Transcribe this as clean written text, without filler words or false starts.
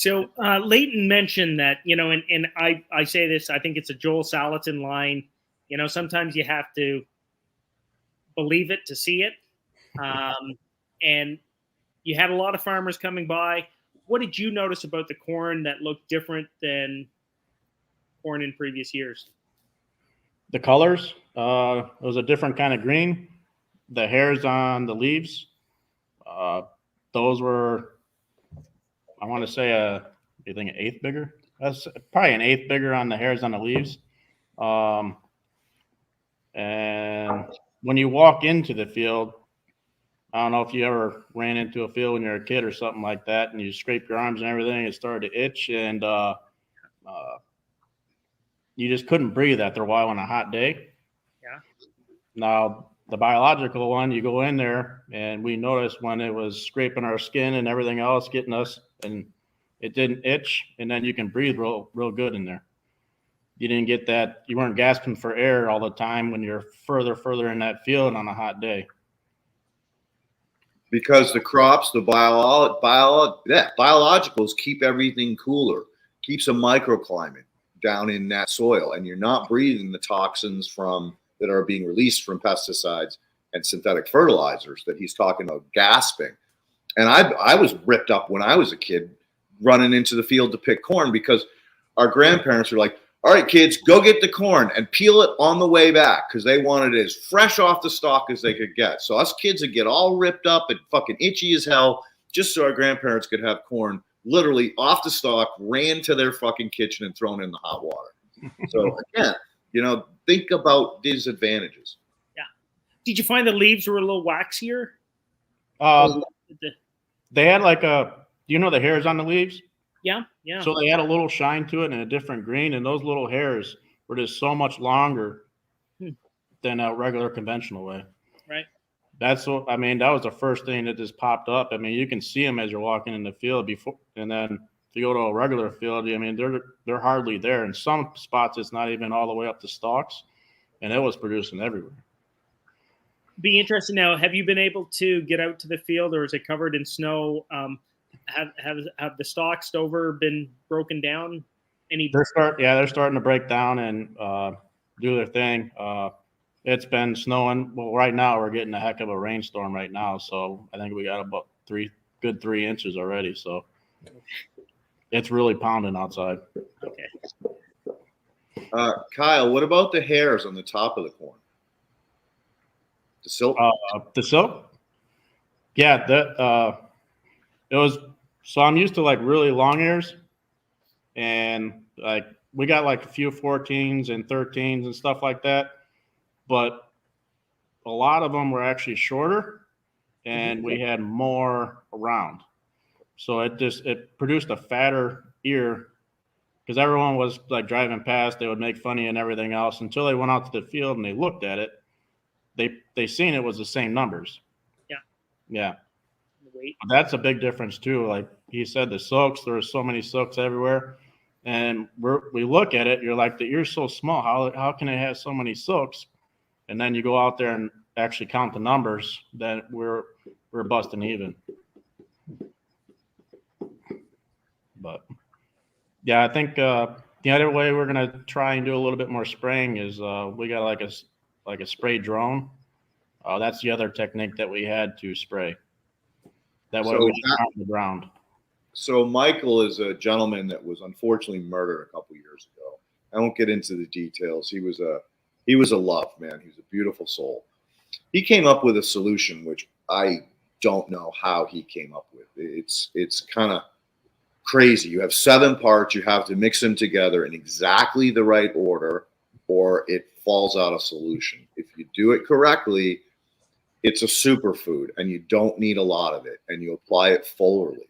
So Leighton mentioned that, and I say this, I think it's a Joel Salatin line. Sometimes you have to believe it to see it. And you had a lot of farmers coming by. What did you notice about the corn that looked different than corn in previous years? The colors, it was a different kind of green. The hairs on the leaves, those were, I want to say, you think an eighth bigger? That's probably an eighth bigger on the hairs on the leaves. And when you walk into the field, I don't know if you ever ran into a field when you're a kid or something like that, and you scrape your arms and everything, it started to itch, and you just couldn't breathe after a while on a hot day. Yeah. Now, the biological one, you go in there, and we noticed when it was scraping our skin and everything else, getting us, and it didn't itch, and then you can breathe real good in there. You didn't get that. You weren't gasping for air all the time when you're further in that field on a hot day. Because the crops, the biologicals keep everything cooler, keeps a microclimate down in that soil, and you're not breathing the toxins that are being released from pesticides and synthetic fertilizers that he's talking about gasping. And I was ripped up when I was a kid running into the field to pick corn because our grandparents were like, all right, kids, go get the corn and peel it on the way back because they wanted it as fresh off the stalk as they could get. So us kids would get all ripped up and fucking itchy as hell just so our grandparents could have corn literally off the stalk, ran to their fucking kitchen and thrown in the hot water. So again, think about these advantages. Yeah. Did you find the leaves were a little waxier? They had like the hairs on the leaves? Yeah. So they had a little shine to it and a different green, and those little hairs were just so much longer than a regular conventional way. Right. That was the first thing that just popped up. I mean, you can see them as you're walking in the field before, and then if you go to a regular field, I mean, they're hardly there. In some spots, it's not even all the way up to stalks, and it was producing everywhere. Be interesting now. Have you been able to get out to the field, or is it covered in snow? Have the stalks over been broken down? They're starting to break down and do their thing. It's been snowing. Well, right now we're getting a heck of a rainstorm right now, so I think we got about 3 inches already. So it's really pounding outside. Okay. Kyle, what about the hairs on the top of the corn? The silk? The silk? Yeah, it was. So I'm used to like really long hairs, and like we got like a few 14s and 13s and stuff like that, but a lot of them were actually shorter, and we had more around. So it produced a fatter ear because everyone was like driving past, they would make fun of you and everything else until they went out to the field and they looked at it. They seen it was the same numbers. Yeah. That's a big difference too. Like he said, the silks, there are so many silks everywhere, and we look at it. You're like, the ear's so small. How can it have so many silks? And then you go out there and actually count the numbers. Then we're busting even. But yeah, I think the other way we're gonna try and do a little bit more spraying is we got like a spray drone. That's the other technique that we had to spray. That way we just on the ground. So Michael is a gentleman that was unfortunately murdered a couple years ago. I won't get into the details. He was a love, man. He was a beautiful soul. He came up with a solution, which I don't know how he came up with. It's kind of crazy. You have 7 parts. You have to mix them together in exactly the right order, or it falls out of solution. If you do it correctly, it's a superfood, and you don't need a lot of it, and you apply it foliarly.